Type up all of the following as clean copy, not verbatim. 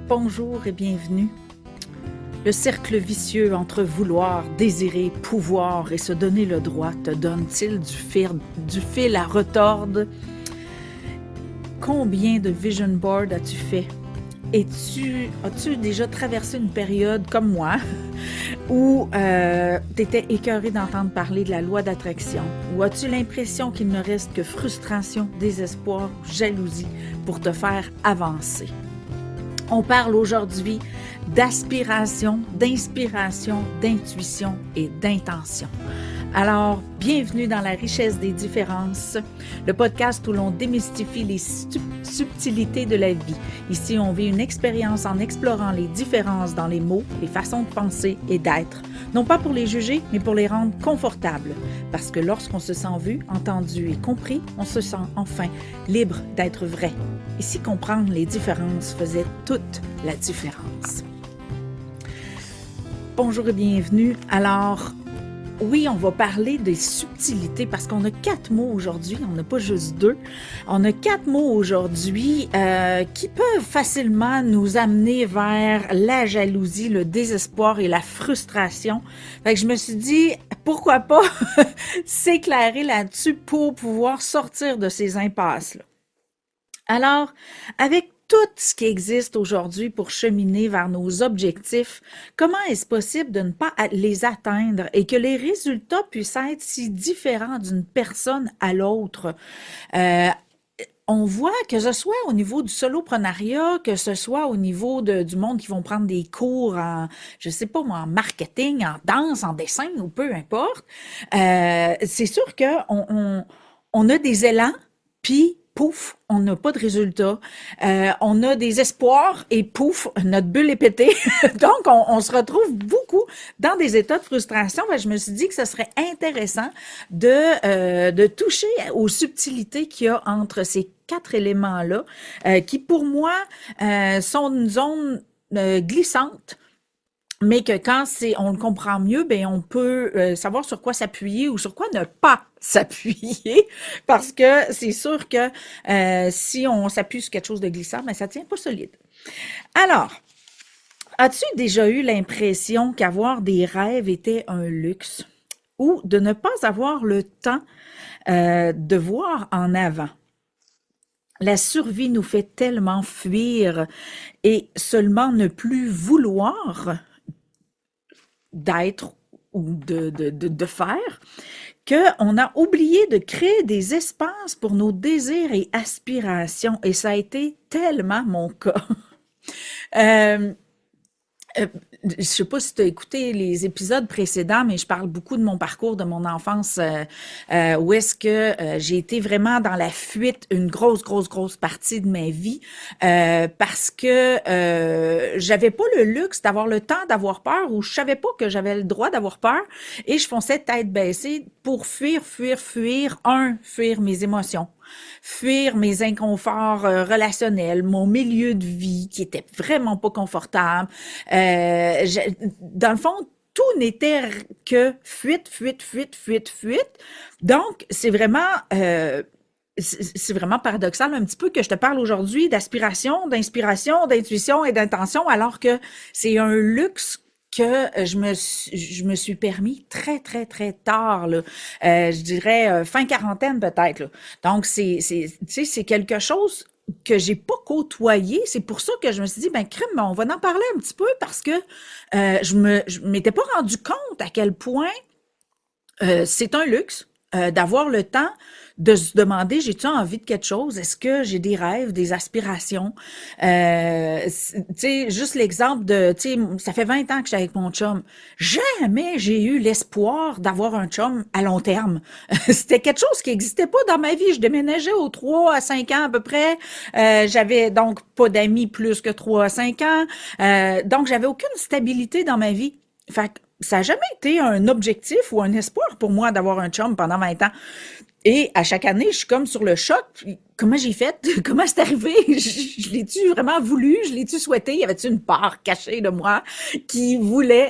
Bonjour et bienvenue. Le cercle vicieux entre vouloir, désirer, pouvoir et se donner le droit te donne-t-il du fil à retordre? Combien de vision boards as-tu fait? As-tu déjà traversé une période comme moi où tu étais écœuré d'entendre parler de la loi d'attraction? Ou as-tu l'impression qu'il ne reste que frustration, désespoir, jalousie pour te faire avancer? On parle aujourd'hui d'aspiration, d'inspiration, d'intuition et d'intention. Alors, bienvenue dans la richesse des différences, le podcast où l'on démystifie les subtilités de la vie. Ici, on vit une expérience en explorant les différences dans les mots, les façons de penser et d'être, non pas pour les juger, mais pour les rendre confortables. Parce que lorsqu'on se sent vu, entendu et compris, on se sent enfin libre d'être vrai. Ici, comprendre les différences faisait toute la différence. Bonjour et bienvenue. Alors, oui, on va parler des subtilités parce qu'on a 4 mots aujourd'hui, on n'a pas juste 2. On a 4 mots aujourd'hui qui peuvent facilement nous amener vers la jalousie, le désespoir et la frustration. Fait que je me suis dit, pourquoi pas s'éclairer là-dessus pour pouvoir sortir de ces impasses-là. Alors, avec tout ce qui existe aujourd'hui pour cheminer vers nos objectifs, comment est-ce possible de ne pas les atteindre et que les résultats puissent être si différents d'une personne à l'autre? On voit que ce soit au niveau du soloprenariat, que ce soit au niveau du monde qui vont prendre des cours en, je sais pas moi, en marketing, en danse, en dessin ou peu importe, c'est sûr qu'on a des élans, puis pouf, on n'a pas de résultat. On a des espoirs et pouf, notre bulle est pétée. Donc, on se retrouve beaucoup dans des états de frustration. Ben, je me suis dit que ce serait intéressant de toucher aux subtilités qu'il y a entre ces 4 éléments-là, qui pour moi sont une zone glissante. Mais que quand on le comprend mieux, ben on peut savoir sur quoi s'appuyer ou sur quoi ne pas s'appuyer, parce que c'est sûr que si on s'appuie sur quelque chose de glissant, ben ça tient pas solide. Alors, as-tu déjà eu l'impression qu'avoir des rêves était un luxe ou de ne pas avoir le temps de voir en avant? La survie nous fait tellement fuir et seulement ne plus vouloir d'être ou de faire, qu'on a oublié de créer des espaces pour nos désirs et aspirations. Et ça a été tellement mon cas. Je sais pas si tu as écouté les épisodes précédents, mais je parle beaucoup de mon parcours, de mon enfance, où est-ce que j'ai été vraiment dans la fuite une grosse partie de ma vie, parce que j'avais pas le luxe d'avoir le temps d'avoir peur, ou je savais pas que j'avais le droit d'avoir peur, et je fonçais tête baissée pour fuir mes émotions. Fuir mes inconforts relationnels, mon milieu de vie qui était vraiment pas confortable. Dans le fond, tout n'était que fuite. Donc, c'est vraiment paradoxal un petit peu que je te parle aujourd'hui d'aspiration, d'inspiration, d'intuition et d'intention, alors que c'est un luxe que je me suis permis très tard, là. Je dirais fin quarantaine peut-être, là. Donc, tu sais, c'est quelque chose que j'ai pas côtoyé. C'est pour ça que je me suis dit, ben crime, on va en parler un petit peu parce que je m'étais pas rendu compte à quel point c'est un luxe d'avoir le temps de se demander, j'ai-tu envie de quelque chose? Est-ce que j'ai des rêves, des aspirations? Tu sais, juste l'exemple de, tu sais, ça fait 20 ans que je suis avec mon chum. Jamais j'ai eu l'espoir d'avoir un chum à long terme. C'était quelque chose qui n'existait pas dans ma vie. Je déménageais aux 3 à 5 ans à peu près. J'avais donc pas d'amis plus que 3 à 5 ans. Donc, j'avais aucune stabilité dans ma vie. Fait que ça n'a jamais été un objectif ou un espoir pour moi d'avoir un chum pendant 20 ans. Et à chaque année, je suis comme sur le choc. Puis comment j'ai fait? Comment c'est arrivé? Je l'ai-tu vraiment voulu? Je l'ai-tu souhaité? Y avait-tu une part cachée de moi qui voulait,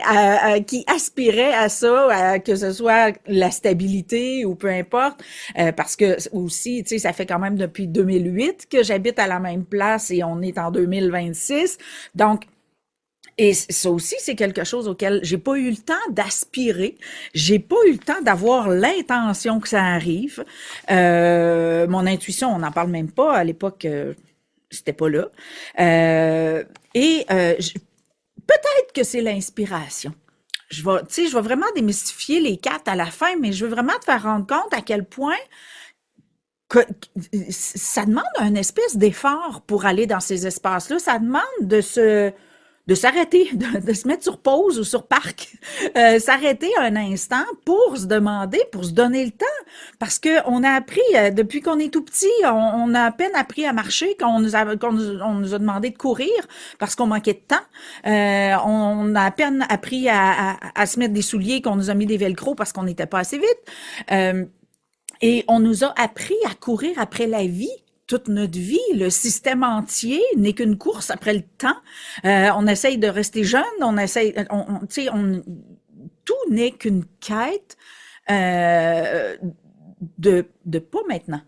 qui aspirait à ça, que ce soit la stabilité ou peu importe? Parce que aussi, tu sais, ça fait quand même depuis 2008 que j'habite à la même place et on est en 2026. Donc, et ça aussi, c'est quelque chose auquel j'ai pas eu le temps d'aspirer. J'ai pas eu le temps d'avoir l'intention que ça arrive. Mon intuition, on n'en parle même pas. À l'époque, c'était pas là. Et peut-être que c'est l'inspiration. Tu sais, je vais vraiment démystifier les quatre à la fin, mais je veux vraiment te faire rendre compte à quel point que, ça demande un espèce d'effort pour aller dans ces espaces-là. Ça demande de s'arrêter, de se mettre sur pause ou sur parc, s'arrêter un instant pour se demander, pour se donner le temps, parce que on a appris depuis qu'on est tout petit, on a à peine appris à marcher on nous a demandé de courir parce qu'on manquait de temps. On a à peine appris à se mettre des souliers qu'on nous a mis des velcro parce qu'on n'était pas assez vite. Et on nous a appris à courir après la vie toute notre vie. Le système entier n'est qu'une course après le temps. On essaye de rester jeune, tu sais, tout n'est qu'une quête de pas maintenant.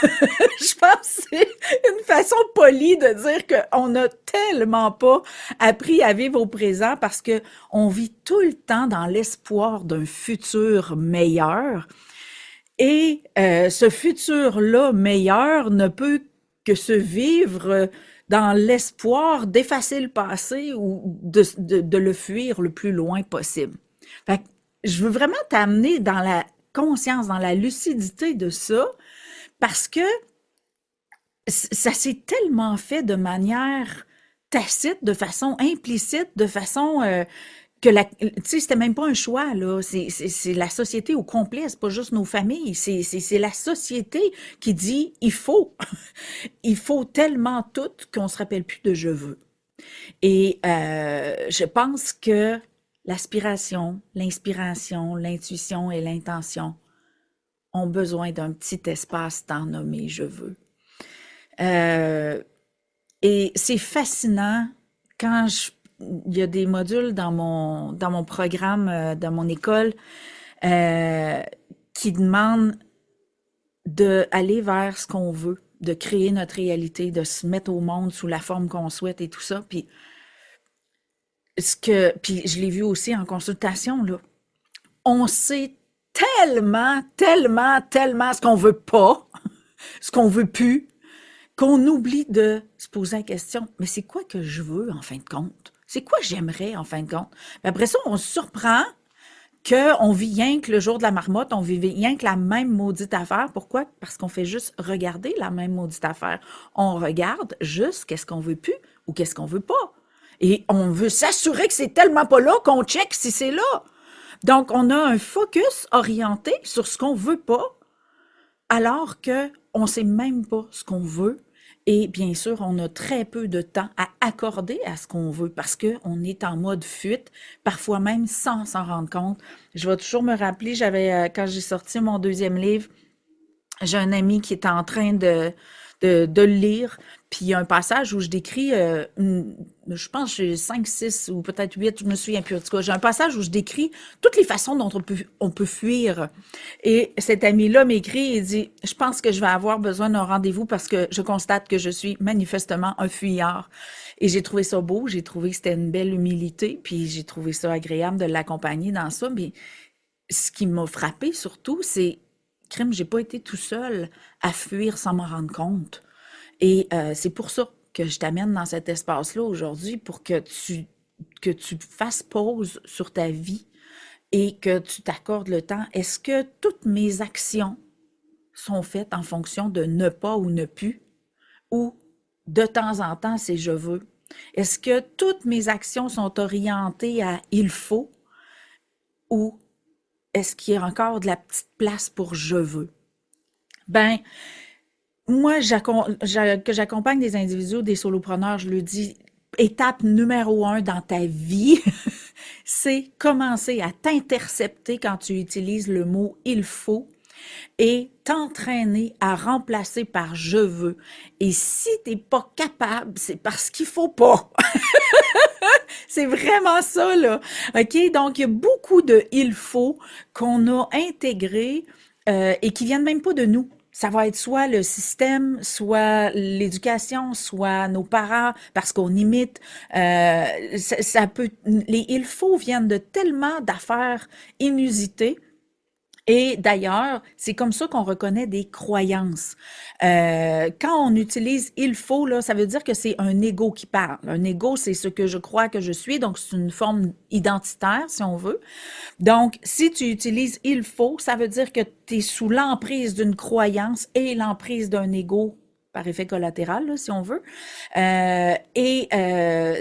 Je pense que c'est une façon polie de dire qu'on n'a tellement pas appris à vivre au présent parce que on vit tout le temps dans l'espoir d'un futur meilleur. Et ce futur-là meilleur ne peut que se vivre dans l'espoir d'effacer le passé ou de le fuir le plus loin possible. Fait que je veux vraiment t'amener dans la conscience, dans la lucidité de ça, parce que ça s'est tellement fait de manière tacite, de façon implicite, de façon que tu sais, c'était même pas un choix, là. C'est la société au complet, c'est pas juste nos familles. C'est la société qui dit il faut. Il faut tellement tout qu'on se rappelle plus de je veux. Et je pense que l'aspiration, l'inspiration, l'intuition et l'intention ont besoin d'un petit espace-temps nommé je veux. Euh, et c'est fascinant quand il y a des modules dans mon programme, dans mon école, euh, qui demandent d'aller vers ce qu'on veut, de créer notre réalité, de se mettre au monde sous la forme qu'on souhaite et tout ça. Puis je l'ai vu aussi en consultation, là. On sait tellement, tellement, tellement ce qu'on veut pas, ce qu'on veut plus, qu'on oublie de se poser la question, mais c'est quoi que je veux en fin de compte? C'est quoi j'aimerais en fin de compte? Puis après ça, on se surprend qu'on vit rien que le jour de la marmotte, on vit rien que la même maudite affaire. Pourquoi? Parce qu'on fait juste regarder la même maudite affaire. On regarde juste qu'est-ce qu'on veut plus ou qu'est-ce qu'on veut pas. Et on veut s'assurer que c'est tellement pas là qu'on check si c'est là. Donc, on a un focus orienté sur ce qu'on veut pas, alors que on sait même pas ce qu'on veut. Et bien sûr, on a très peu de temps à accorder à ce qu'on veut parce qu'on est en mode fuite, parfois même sans s'en rendre compte. Je vais toujours me rappeler, quand j'ai sorti mon deuxième livre, j'ai un ami qui est en train de le lire, puis il y a un passage où je décris, je pense que j'ai 5, 6 ou peut-être 8, je me souviens plus. En tout cas, j'ai un passage où je décris toutes les façons dont on peut fuir. Et cet ami-là m'écrit et dit, je pense que je vais avoir besoin d'un rendez-vous parce que je constate que je suis manifestement un fuyard. Et j'ai trouvé ça beau, j'ai trouvé que c'était une belle humilité, puis j'ai trouvé ça agréable de l'accompagner dans ça. Mais ce qui m'a frappé surtout, c'est crime, j'ai pas été tout seul à fuir sans m'en rendre compte. Et c'est pour ça que je t'amène dans cet espace-là aujourd'hui pour que tu fasses pause sur ta vie et que tu t'accordes le temps. Est-ce que toutes mes actions sont faites en fonction de ne pas ou ne plus ou de temps en temps c'est je veux? Est-ce que toutes mes actions sont orientées à il faut ou est-ce qu'il y a encore de la petite place pour je veux? Ben, moi, que j'accompagne des individus, des solopreneurs, je leur dis, étape numéro 1 dans ta vie, c'est commencer à t'intercepter quand tu utilises le mot il faut et t'entraîner à remplacer par je veux. Et si t'es pas capable, c'est parce qu'il faut pas. C'est vraiment ça, là. OK? Donc, il y a beaucoup de il faut qu'on a intégrés et qui viennent même pas de nous. Ça va être soit le système, soit l'éducation, soit nos parents, parce qu'on imite. Ça peut, les il faut viennent de tellement d'affaires inusitées et d'ailleurs, c'est comme ça qu'on reconnaît des croyances. Quand on utilise il faut, là, ça veut dire que c'est un ego qui parle. Un ego, c'est ce que je crois que je suis, donc c'est une forme identitaire, si on veut. Donc, si tu utilises il faut, ça veut dire que tu es sous l'emprise d'une croyance et l'emprise d'un ego par effet collatéral, là, si on veut.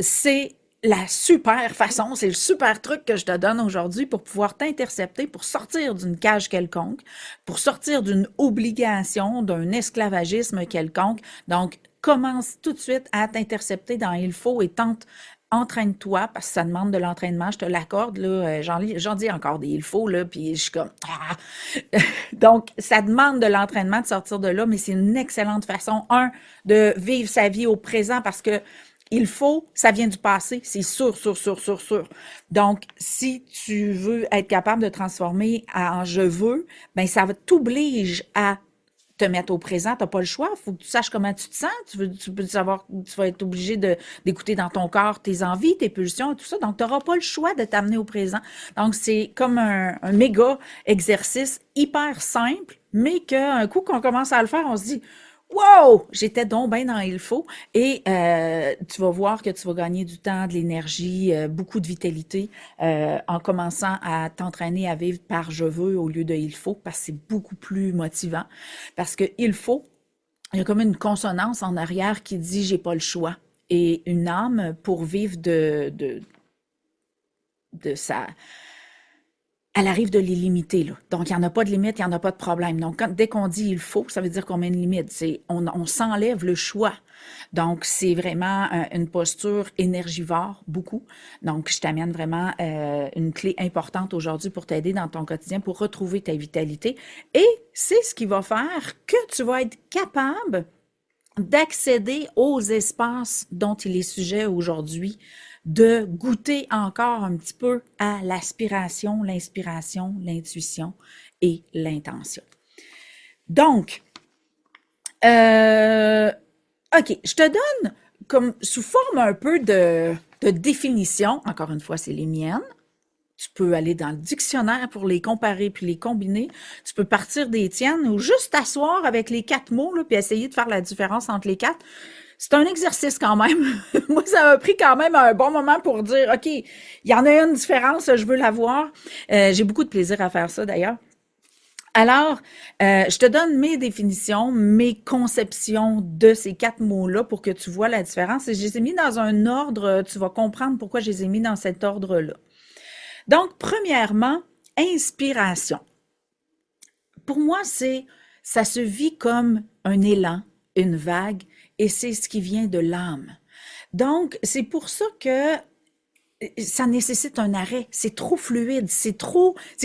C'est la super façon, c'est le super truc que je te donne aujourd'hui pour pouvoir t'intercepter, pour sortir d'une cage quelconque, pour sortir d'une obligation, d'un esclavagisme quelconque. Donc, commence tout de suite à t'intercepter dans il faut et tente entraîne-toi, parce que ça demande de l'entraînement, je te l'accorde, là, j'en dis encore des il faut, là, puis je suis comme, ah! Donc, ça demande de l'entraînement de sortir de là, mais c'est une excellente façon, de vivre sa vie au présent, parce que il faut, ça vient du passé, c'est sûr, sûr, sûr, sûr, sûr. Donc, si tu veux être capable de transformer en je veux, ben ça t'oblige à te mettre au présent, tu n'as pas le choix, il faut que tu saches comment tu te sens, tu peux savoir, tu vas être obligé d'écouter dans ton corps tes envies, tes pulsions et tout ça, donc tu n'auras pas le choix de t'amener au présent. Donc, c'est comme un méga exercice hyper simple, mais qu'un coup qu'on commence à le faire, on se dit, wow, j'étais donc bien dans il faut. Et tu vas voir que tu vas gagner du temps, de l'énergie, beaucoup de vitalité en commençant à t'entraîner à vivre par je veux au lieu de il faut, parce que c'est beaucoup plus motivant. Parce que il faut, il y a comme une consonance en arrière qui dit j'ai pas le choix. Et une âme, pour vivre de sa elle arrive de les limiter, là. Donc, il n'y en a pas de limite, il n'y en a pas de problème. Donc, dès qu'on dit il faut, ça veut dire qu'on met une limite. On s'enlève le choix. Donc, c'est vraiment une posture énergivore, beaucoup. Donc, je t'amène vraiment une clé importante aujourd'hui pour t'aider dans ton quotidien, pour retrouver ta vitalité. Et c'est ce qui va faire que tu vas être capable d'accéder aux espaces dont il est sujet aujourd'hui, de goûter encore un petit peu à l'aspiration, l'inspiration, l'intuition et l'intention. Donc, OK, je te donne comme sous forme un peu de définition, encore une fois, c'est les miennes. Tu peux aller dans le dictionnaire pour les comparer puis les combiner. Tu peux partir des tiennes ou juste t'asseoir avec les 4 mots là, puis essayer de faire la différence entre les 4. C'est un exercice quand même. Moi, ça m'a pris quand même un bon moment pour dire, OK, il y en a une différence, je veux la voir. J'ai beaucoup de plaisir à faire ça d'ailleurs. Alors, je te donne mes définitions, mes conceptions de ces 4 mots-là pour que tu vois la différence. Et je les ai mis dans un ordre, tu vas comprendre pourquoi je les ai mis dans cet ordre-là. Donc, premièrement, inspiration. Pour moi, ça se vit comme un élan, une vague, et c'est ce qui vient de l'âme. Donc, c'est pour ça que ça nécessite un arrêt. C'est trop fluide, c'est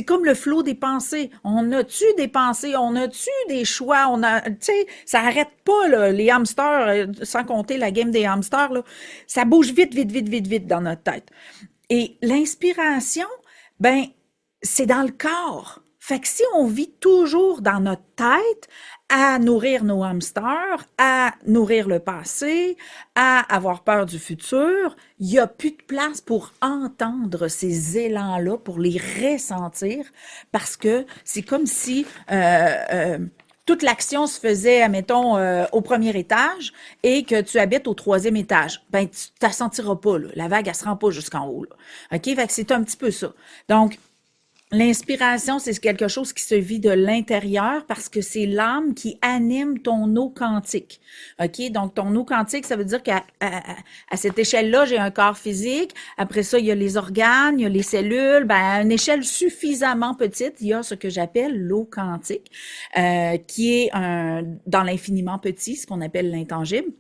comme le flot des pensées. On a-tu des pensées? On a-tu des choix? Tu sais, ça arrête pas, là, les hamsters, sans compter la game des hamsters, là. Ça bouge vite, vite, vite, vite, vite dans notre tête. Et l'inspiration, ben, c'est dans le corps. Fait que si on vit toujours dans notre tête à nourrir nos hamsters, à nourrir le passé, à avoir peur du futur, il n'y a plus de place pour entendre ces élans-là, pour les ressentir, parce que c'est comme si toute l'action se faisait, admettons, au premier étage et que tu habites au troisième étage. Ben, tu ne la sentiras pas, là. La vague, elle ne se rend pas jusqu'en haut, là. OK? Fait que c'est un petit peu ça. Donc, l'inspiration, c'est quelque chose qui se vit de l'intérieur parce que c'est l'âme qui anime ton eau quantique. OK? Donc, ton eau quantique, ça veut dire qu'à cette échelle-là, j'ai un corps physique. Après ça, il y a les organes, il y a les cellules. Ben, à une échelle suffisamment petite, il y a ce que j'appelle l'eau quantique, qui est dans l'infiniment petit, ce qu'on appelle l'intangible.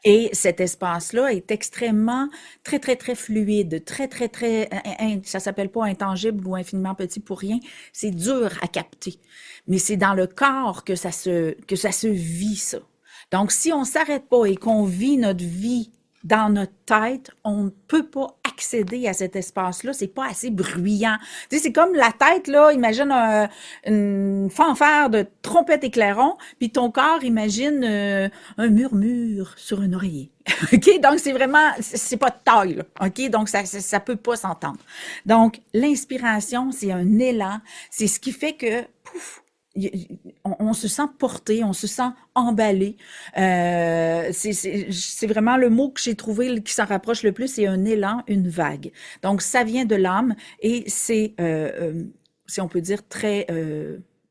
Et cet espace-là est extrêmement, très, très, très fluide, très, très, très, ça s'appelle pas intangible ou infiniment petit pour rien. C'est dur à capter. Mais c'est dans le corps que ça se vit, ça. Donc, si on s'arrête pas et qu'on vit notre vie dans notre tête, on ne peut pas accéder à cet espace-là. C'est pas assez bruyant. Tu sais, c'est comme la tête, là, imagine une fanfare de trompette et clairon, puis ton corps imagine un murmure sur un oreiller. OK? Donc, c'est vraiment, c'est pas de taille, là. OK? Donc, ça peut pas s'entendre. Donc, l'inspiration, c'est un élan. C'est ce qui fait que, pouf, on se sent porté, on se sent emballé. C'est vraiment le mot que j'ai trouvé qui s'en rapproche le plus, c'est un élan, une vague. Donc, ça vient de l'âme et c'est, si on peut dire, très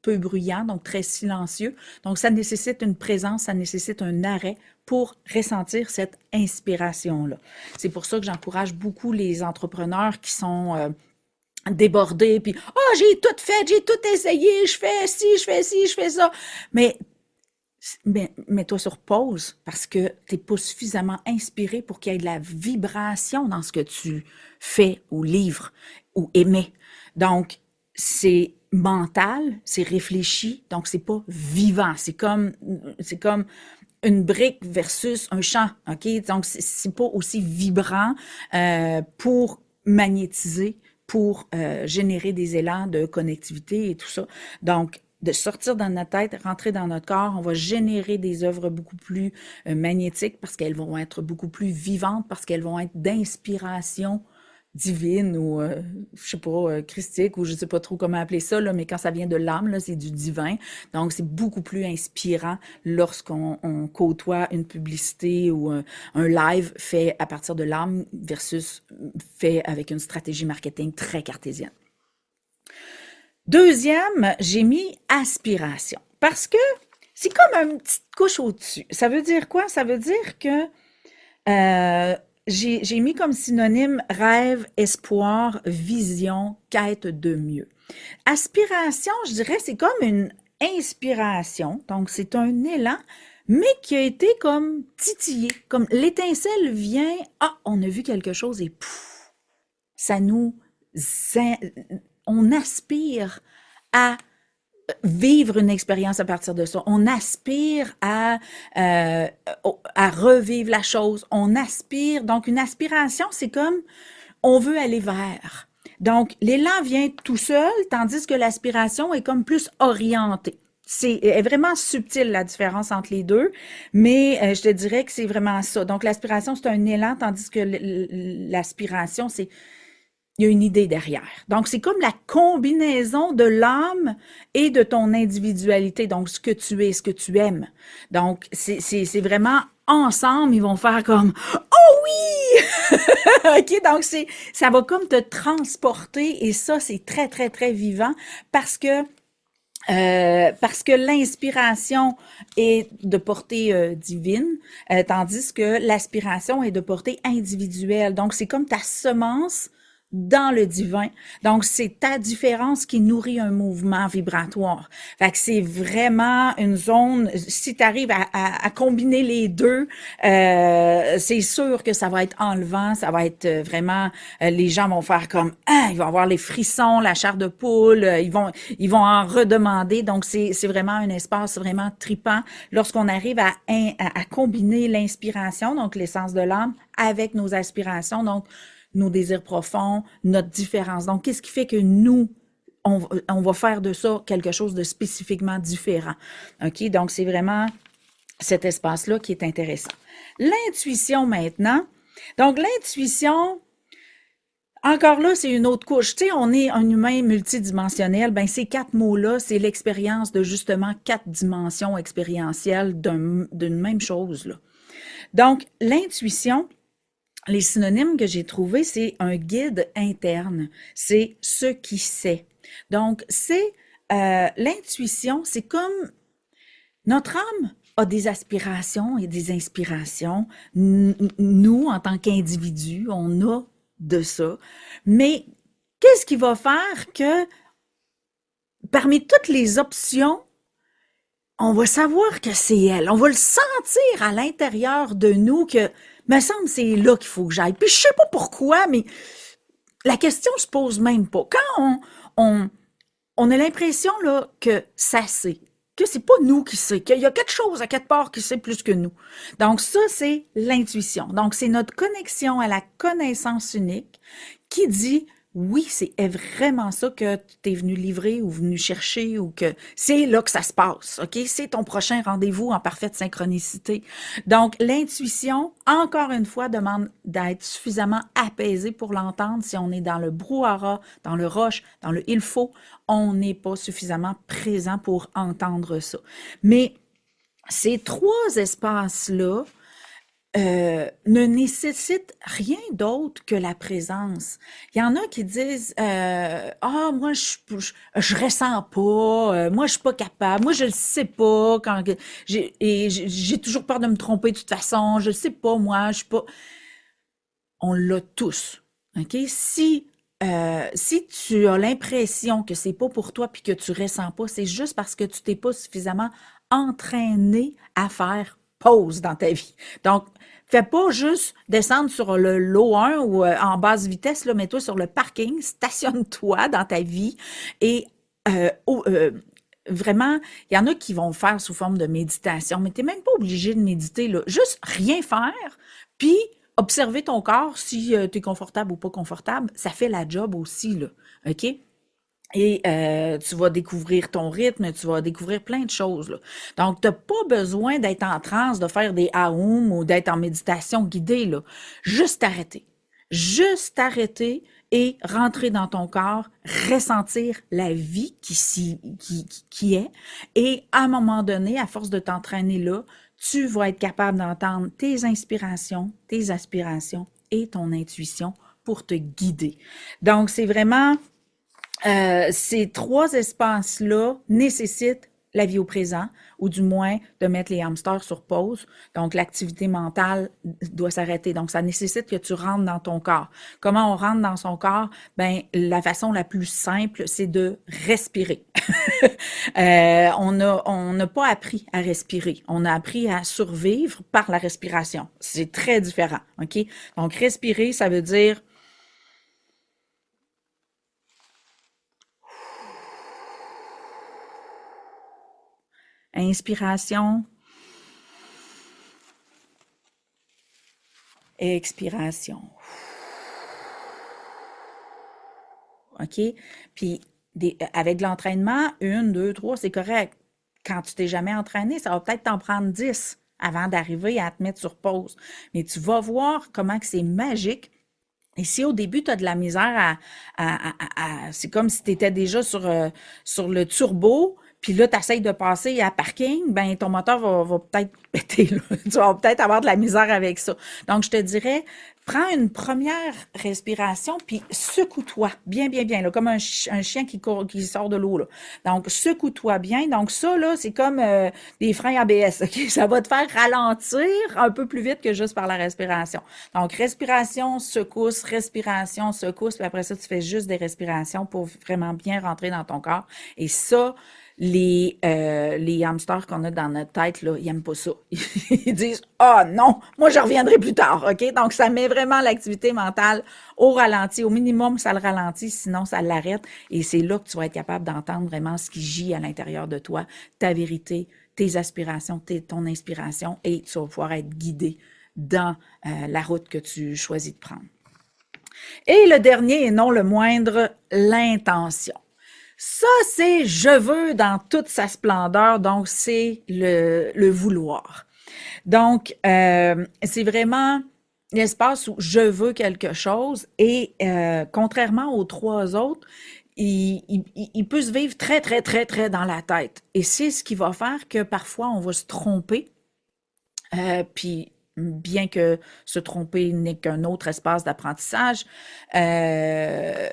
peu bruyant, donc très silencieux. Donc, ça nécessite une présence, ça nécessite un arrêt pour ressentir cette inspiration-là. C'est pour ça que j'encourage beaucoup les entrepreneurs qui sont débordés, puis oh, j'ai tout fait, j'ai tout essayé, je fais ci, je fais ci, je fais ça. Mais mets-toi sur pause parce que tu n'es pas suffisamment inspiré pour qu'il y ait de la vibration dans ce que tu fais ou livres ou émets. Donc, c'est mental, c'est réfléchi, donc c'est pas vivant. C'est comme une brique versus un champ, OK? Donc, c'est pas aussi vibrant pour magnétiser, pour générer des élans de connectivité et tout ça. Donc, de sortir dans notre tête, rentrer dans notre corps, on va générer des œuvres beaucoup plus magnétiques parce qu'elles vont être beaucoup plus vivantes, parce qu'elles vont être d'inspiration divine ou, je sais pas, christique ou je sais pas trop comment appeler ça, là, mais quand ça vient de l'âme, là, c'est du divin. Donc, c'est beaucoup plus inspirant lorsqu'on côtoie une publicité ou un live fait à partir de l'âme versus fait avec une stratégie marketing très cartésienne. Deuxième, j'ai mis aspiration. Parce que c'est comme une petite couche au-dessus. Ça veut dire quoi? Ça veut dire que j'ai mis comme synonyme rêve, espoir, vision, quête de mieux. Aspiration, je dirais, c'est comme une inspiration. Donc, c'est un élan, mais qui a été comme titillé. Comme l'étincelle vient, ah, on a vu quelque chose et pouf, ça nous on aspire à vivre une expérience à partir de ça. On aspire à revivre la chose. On aspire. Donc, une aspiration, c'est comme on veut aller vers. Donc, l'élan vient tout seul, tandis que l'aspiration est comme plus orientée. C'est vraiment subtil la différence entre les deux, mais je te dirais que c'est vraiment ça. Donc, l'aspiration, c'est un élan, tandis que l'aspiration, c'est il y a une idée derrière. Donc, c'est comme la combinaison de l'âme et de ton individualité, donc ce que tu es, ce que tu aimes. Donc, c'est vraiment ensemble, ils vont faire comme «Oh oui!» OK, donc ça va comme te transporter et ça, c'est très, très, très vivant parce que l'inspiration est de portée divine, tandis que l'aspiration est de portée individuelle. Donc, c'est comme ta semence dans le divin. Donc, c'est ta différence qui nourrit un mouvement vibratoire. Fait que c'est vraiment une zone, si tu arrives à combiner les deux, c'est sûr que ça va être enlevant, ça va être vraiment, les gens vont faire comme, ah, ils vont avoir les frissons, la chair de poule, ils vont en redemander. Donc, c'est vraiment un espace vraiment tripant lorsqu'on arrive à combiner l'inspiration, donc l'essence de l'âme, avec nos aspirations. Donc, nos désirs profonds, notre différence. Donc, qu'est-ce qui fait que nous, on va faire de ça quelque chose de spécifiquement différent? OK? Donc, c'est vraiment cet espace-là qui est intéressant. L'intuition maintenant. Donc, l'intuition, encore là, c'est une autre couche. Tu sais, on est un humain multidimensionnel. Ben, ces quatre mots-là, c'est l'expérience de justement quatre dimensions expérientielles d'une même chose, là. Donc, l'intuition, les synonymes que j'ai trouvés, c'est un guide interne, c'est ce qui sait. Donc, c'est l'intuition, c'est comme notre âme a des aspirations et des inspirations. Nous, en tant qu'individus, on a de ça. Mais qu'est-ce qui va faire que, parmi toutes les options, on va savoir que c'est elle. On va le sentir à l'intérieur de nous que, me semble, c'est là qu'il faut que j'aille. Puis je sais pas pourquoi, mais la question se pose même pas. Quand on, on a l'impression là que ça sait, que c'est pas nous qui sait, qu'il y a quelque chose à quelque part qui sait plus que nous. Donc ça, c'est l'intuition. Donc c'est notre connexion à la connaissance unique qui dit oui, c'est vraiment ça que tu t'es venu livrer ou venu chercher ou que c'est là que ça se passe, OK? C'est ton prochain rendez-vous en parfaite synchronicité. Donc, l'intuition, encore une fois, demande d'être suffisamment apaisé pour l'entendre. Si on est dans le brouhaha, dans le rush, dans le il faut, on n'est pas suffisamment présent pour entendre ça. Mais ces trois espaces-là ne nécessite rien d'autre que la présence. Il y en a qui disent ah moi je ressens pas, moi je suis pas capable, moi je le sais pas quand j'ai toujours peur de me tromper de toute façon, je le sais pas moi, je suis pas. On l'a tous, ok. Si tu as l'impression que c'est pas pour toi puis que tu ressens pas, c'est juste parce que tu t'es pas suffisamment entraîné à faire pause dans ta vie. Donc, fais pas juste descendre sur le lot 1 ou en basse vitesse, là, mets-toi sur le parking, stationne-toi dans ta vie et euh, au- euh, vraiment, il y en a qui vont le faire sous forme de méditation, mais tu n'es même pas obligé de méditer, là. Juste rien faire, puis observer ton corps si tu es confortable ou pas confortable, ça fait la job aussi, là. OK? Et tu vas découvrir ton rythme, tu vas découvrir plein de choses, là. Donc, tu n'as pas besoin d'être en transe, de faire des Aum ou d'être en méditation guidée, là. Juste arrêter. Juste arrêter et rentrer dans ton corps, ressentir la vie qui est. Et à un moment donné, à force de t'entraîner là, tu vas être capable d'entendre tes inspirations, tes aspirations et ton intuition pour te guider. Donc, c'est vraiment ces trois espaces-là nécessitent la vie au présent, ou du moins de mettre les hamsters sur pause. Donc, l'activité mentale doit s'arrêter. Donc, ça nécessite que tu rentres dans ton corps. Comment on rentre dans son corps? Ben, la façon la plus simple, c'est de respirer. On n'a pas appris à respirer. On a appris à survivre par la respiration. C'est très différent, OK? Donc, respirer, ça veut dire inspiration, expiration. OK? Puis, avec de l'entraînement, une, deux, trois, c'est correct. Quand tu t'es jamais entraîné, ça va peut-être t'en prendre 10 avant d'arriver à te mettre sur pause. Mais tu vas voir comment que c'est magique. Et si au début, tu as de la misère c'est comme si tu étais déjà sur le turbo, puis là, tu essaies de passer à parking, ben ton moteur va peut-être péter, là. Tu vas peut-être avoir de la misère avec ça. Donc, je te dirais, prends une première respiration, puis secoue-toi bien, bien, bien, là, comme un chien qui court, qui sort de l'eau, là. Donc, secoue-toi bien. Donc, ça, là, c'est comme des freins ABS, OK? Ça va te faire ralentir un peu plus vite que juste par la respiration. Donc, respiration, secousse, puis après ça, tu fais juste des respirations pour vraiment bien rentrer dans ton corps. Et ça, les hamsters qu'on a dans notre tête, là, ils aiment pas ça. Ils disent ah non, moi je reviendrai plus tard, OK? Donc, ça met vraiment l'activité mentale au ralenti. Au minimum, ça le ralentit, sinon ça l'arrête. Et c'est là que tu vas être capable d'entendre vraiment ce qui gît à l'intérieur de toi, ta vérité, tes aspirations, ton inspiration, et tu vas pouvoir être guidé dans la route que tu choisis de prendre. Et le dernier, et non le moindre, l'intention. Ça, c'est je veux dans toute sa splendeur, donc c'est le vouloir. Donc, c'est vraiment l'espace où je veux quelque chose et contrairement aux trois autres, il peut se vivre très, très, très, très dans la tête. Et c'est ce qui va faire que parfois on va se tromper, puis bien que se tromper n'est qu'un autre espace d'apprentissage, euh,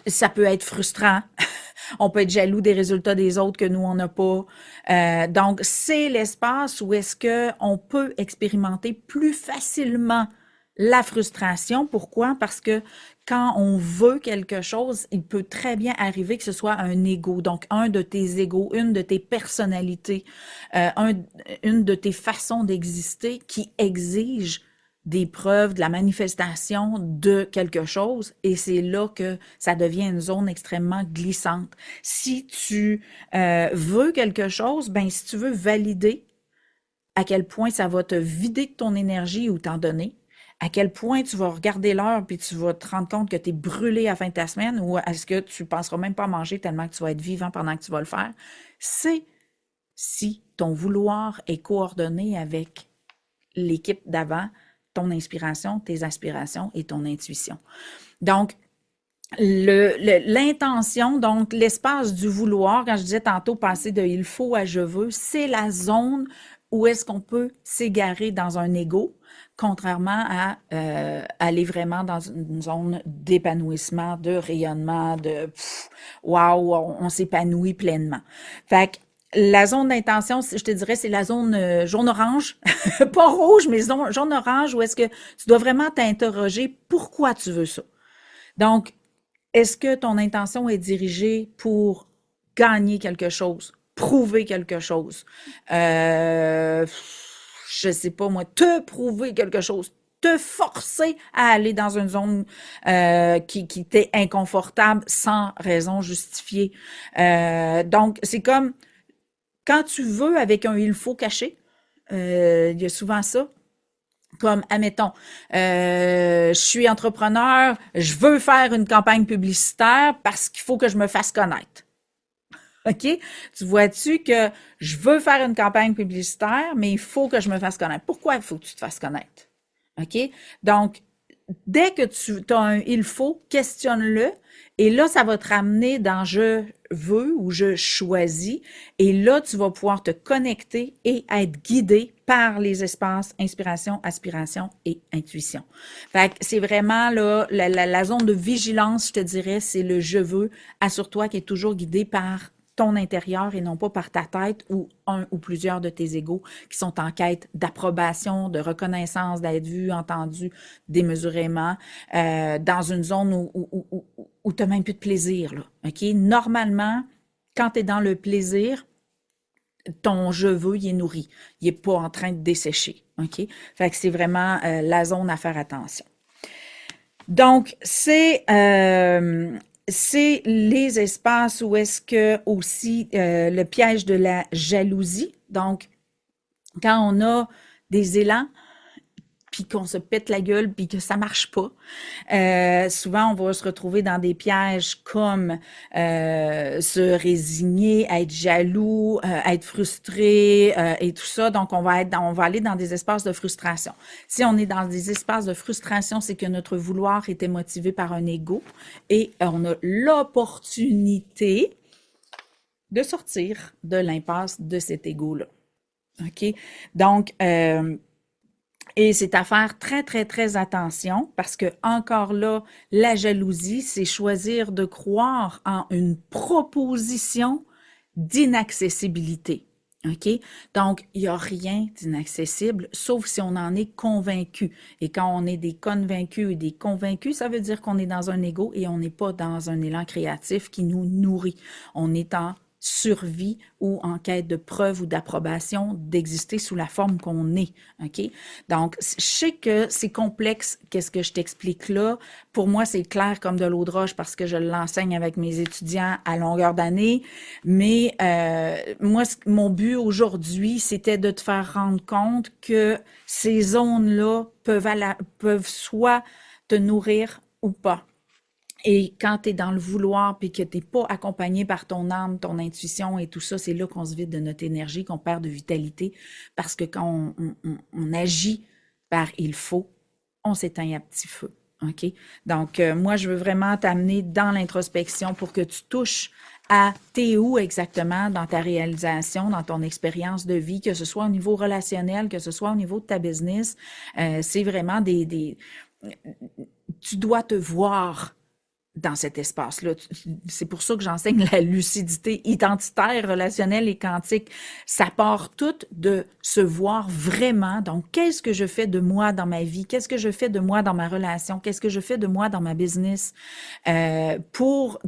ça peut être frustrant. On peut être jaloux des résultats des autres que nous, on n'a pas. Donc, c'est l'espace où est-ce qu'on peut expérimenter plus facilement la frustration. Pourquoi? Parce que quand on veut quelque chose, il peut très bien arriver que ce soit un ego, donc un de tes égos, une de tes personnalités, une de tes façons d'exister qui exige des preuves, de la manifestation de quelque chose, et c'est là que ça devient une zone extrêmement glissante. Si tu veux quelque chose, ben si tu veux valider à quel point ça va te vider de ton énergie ou t'en donner, à quel point tu vas regarder l'heure puis tu vas te rendre compte que tu es brûlé à la fin de ta semaine ou est-ce que tu ne penseras même pas à manger tellement que tu vas être vivant pendant que tu vas le faire, c'est si ton vouloir est coordonné avec l'équipe d'avant, ton inspiration, tes aspirations et ton intuition. Donc, l'intention, donc l'espace du vouloir, quand je disais tantôt passer de il faut à je veux, c'est la zone où est-ce qu'on peut s'égarer dans un ego, contrairement à aller vraiment dans une zone d'épanouissement, de rayonnement, de wow, on s'épanouit pleinement. Fait que la zone d'intention, je te dirais, c'est la zone jaune-orange, pas rouge, mais jaune-orange, où est-ce que tu dois vraiment t'interroger pourquoi tu veux ça. Donc, est-ce que ton intention est dirigée pour gagner quelque chose, prouver quelque chose, je sais pas moi, te prouver quelque chose, te forcer à aller dans une zone qui t'est inconfortable sans raison justifiée. Donc, c'est comme quand tu veux avec un il faut caché, il y a souvent ça. Comme, admettons, je suis entrepreneur, je veux faire une campagne publicitaire parce qu'il faut que je me fasse connaître. OK? Tu vois-tu que je veux faire une campagne publicitaire, mais il faut que je me fasse connaître. Pourquoi il faut que tu te fasses connaître? OK? Donc, dès que tu as un il faut, questionne-le. Et là, ça va te ramener dans je veux ou je choisis. Et là, tu vas pouvoir te connecter et être guidé par les espaces inspiration, aspiration et intuition. Fait que c'est vraiment là, la zone de vigilance, je te dirais, c'est le je veux. Assure-toi qu'il est toujours guidé par ton intérieur et non pas par ta tête ou un ou plusieurs de tes égos qui sont en quête d'approbation, de reconnaissance, d'être vu, entendu démesurément, dans une zone où tu n'as même plus de plaisir. Là, OK? Normalement, quand tu es dans le plaisir, ton je veux, il est nourri. Il n'est pas en train de dessécher. OK? Fait que c'est vraiment la zone à faire attention. Donc, c'est les espaces où est-ce que aussi le piège de la jalousie. Donc, quand on a des élans, puis qu'on se pète la gueule, puis que ça marche pas. Souvent, on va se retrouver dans des pièges comme se résigner, être jaloux, être frustré et tout ça. Donc, on va aller dans des espaces de frustration. Si on est dans des espaces de frustration, c'est que notre vouloir était motivé par un ego et on a l'opportunité de sortir de l'impasse de cet ego-là. OK? Donc, et c'est à faire très, très, très attention parce que, encore là, la jalousie, c'est choisir de croire en une proposition d'inaccessibilité. OK? Donc, il n'y a rien d'inaccessible, sauf si on en est convaincu. Et quand on est des convaincus et des convaincus, ça veut dire qu'on est dans un ego et on n'est pas dans un élan créatif qui nous nourrit. On est en survie ou en quête de preuve ou d'approbation d'exister sous la forme qu'on est. OK? Donc, je sais que c'est complexe, qu'est-ce que je t'explique là. Pour moi, c'est clair comme de l'eau de roche parce que je l'enseigne avec mes étudiants à longueur d'année. Mais moi, mon but aujourd'hui, c'était de te faire rendre compte que ces zones-là peuvent soit te nourrir ou pas. Et quand tu es dans le vouloir puis que tu n'es pas accompagné par ton âme, ton intuition et tout ça, c'est là qu'on se vide de notre énergie, qu'on perd de vitalité. Parce que quand on agit par il faut, on s'éteint à petit feu. OK? Donc, moi, je veux vraiment t'amener dans l'introspection pour que tu touches à t'es où exactement dans ta réalisation, dans ton expérience de vie, que ce soit au niveau relationnel, que ce soit au niveau de ta business. C'est vraiment tu dois te voir dans cet espace-là. C'est pour ça que j'enseigne la lucidité identitaire, relationnelle et quantique. Ça part tout de se voir vraiment. Donc, qu'est-ce que je fais de moi dans ma vie? Qu'est-ce que je fais de moi dans ma relation? Qu'est-ce que je fais de moi dans ma business? Pour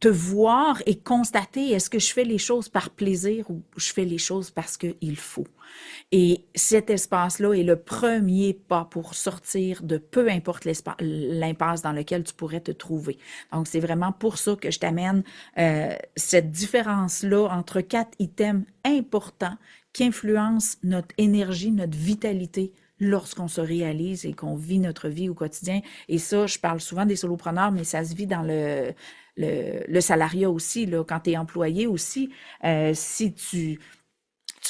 te voir et constater, est-ce que je fais les choses par plaisir ou je fais les choses parce qu'il faut? Et cet espace-là est le premier pas pour sortir de peu importe l'impasse dans lequel tu pourrais te trouver. Donc, c'est vraiment pour ça que je t'amène cette différence-là entre 4 items importants qui influencent notre énergie, notre vitalité lorsqu'on se réalise et qu'on vit notre vie au quotidien. Et ça, je parle souvent des solopreneurs, mais ça se vit dans le salariat aussi, là, quand tu es employé aussi. Si tu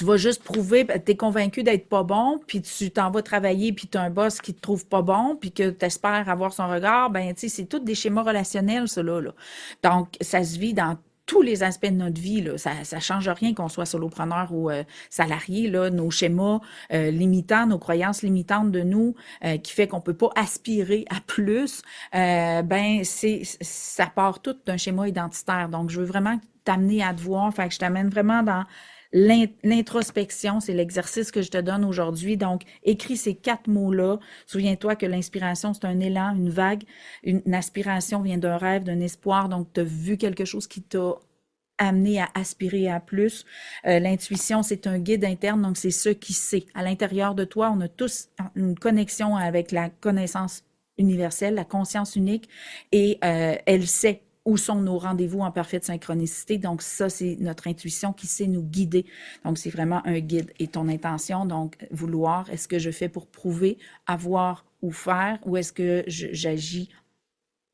vas juste prouver, tu es convaincu d'être pas bon, puis tu t'en vas travailler, puis tu as un boss qui te trouve pas bon, puis que tu espères avoir son regard, ben tu sais, c'est tous des schémas relationnels, ça là. Donc, ça se vit dans tous les aspects de notre vie, là. Ça change rien qu'on soit solopreneur ou salarié, là. Nos schémas limitants, nos croyances limitantes de nous, qui fait qu'on peut pas aspirer à plus, ben ça part tout d'un schéma identitaire. Donc, je veux vraiment t'amener à te voir, fait que je t'amène vraiment dans l'introspection, c'est l'exercice que je te donne aujourd'hui. Donc, écris ces 4 mots-là. Souviens-toi que l'inspiration, c'est un élan, une vague. Une aspiration vient d'un rêve, d'un espoir. Donc, tu as vu quelque chose qui t'a amené à aspirer à plus. L'intuition, c'est un guide interne, donc c'est ce qui sait. À l'intérieur de toi, on a tous une connexion avec la connaissance universelle, la conscience unique, et elle sait où sont nos rendez-vous en parfaite synchronicité. Donc, ça, c'est notre intuition qui sait nous guider. Donc, c'est vraiment un guide. Et ton intention, donc, vouloir, est-ce que je fais pour prouver, avoir ou faire, ou est-ce que j'agis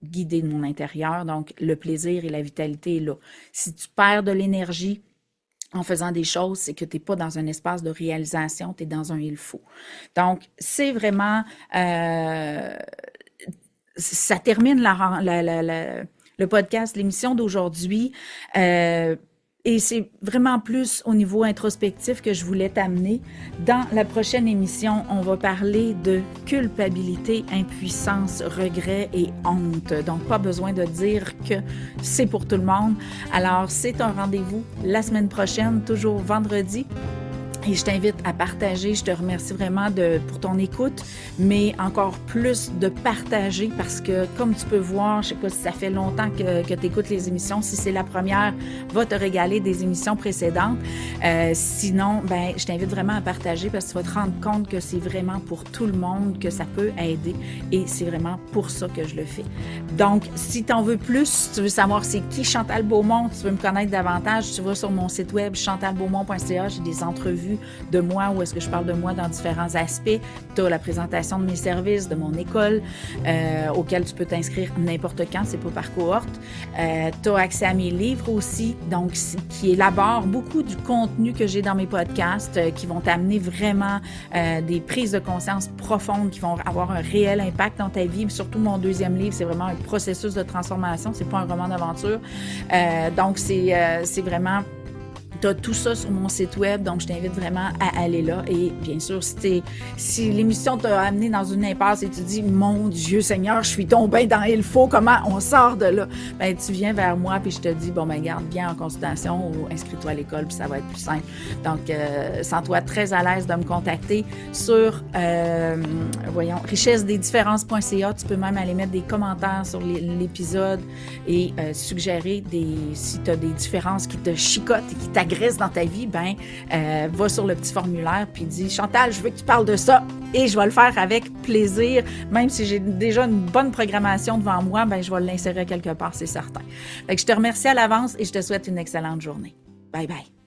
guidé de mon intérieur? Donc, le plaisir et la vitalité est là. Si tu perds de l'énergie en faisant des choses, c'est que tu n'es pas dans un espace de réalisation, tu es dans un il faut. Donc, c'est vraiment... ça termine le podcast, l'émission d'aujourd'hui. Et c'est vraiment plus au niveau introspectif que je voulais t'amener. Dans la prochaine émission, on va parler de culpabilité, impuissance, regret et honte. Donc, pas besoin de dire que c'est pour tout le monde. Alors, c'est un rendez-vous la semaine prochaine, toujours vendredi. Et je t'invite à partager. Je te remercie vraiment pour ton écoute, mais encore plus de partager parce que, comme tu peux voir, je ne sais pas si ça fait longtemps que tu écoutes les émissions. Si c'est la première, va te régaler des émissions précédentes. Sinon, ben, je t'invite vraiment à partager parce que tu vas te rendre compte que c'est vraiment pour tout le monde, que ça peut aider et c'est vraiment pour ça que je le fais. Donc, si tu en veux plus, si tu veux savoir c'est qui Chantal Beaumont, tu veux me connaître davantage, tu vas sur mon site web chantalbeaumont.ca. J'ai des entrevues de moi, où est-ce que je parle de moi dans différents aspects. Tu as la présentation de mes services, de mon école, auquel tu peux t'inscrire n'importe quand, c'est pas par cohorte. Tu as accès à mes livres aussi, donc qui élaborent beaucoup du contenu que j'ai dans mes podcasts, qui vont t'amener vraiment des prises de conscience profondes, qui vont avoir un réel impact dans ta vie. Surtout mon deuxième livre, c'est vraiment un processus de transformation, c'est pas un roman d'aventure. Donc c'est vraiment... Tu as tout ça sur mon site web, donc je t'invite vraiment à aller là. Et bien sûr, si l'émission t'a amené dans une impasse et tu dis « Mon Dieu Seigneur, je suis tombée dans il faut, comment on sort de là? » Ben, tu viens vers moi puis je te dis « Bon, ben garde, viens en consultation ou inscris-toi à l'école puis ça va être plus simple. » Donc, sens-toi très à l'aise de me contacter sur, richessedesdifférences.ca. Tu peux même aller mettre des commentaires sur l'épisode et suggérer si tu as des différences qui te chicotent et qui t'agressent dans ta vie, ben va sur le petit formulaire puis dis Chantal, je veux que tu parles de ça et je vais le faire avec plaisir, même si j'ai déjà une bonne programmation devant moi, ben je vais l'insérer quelque part, c'est certain. Fait que je te remercie à l'avance et je te souhaite une excellente journée. Bye bye.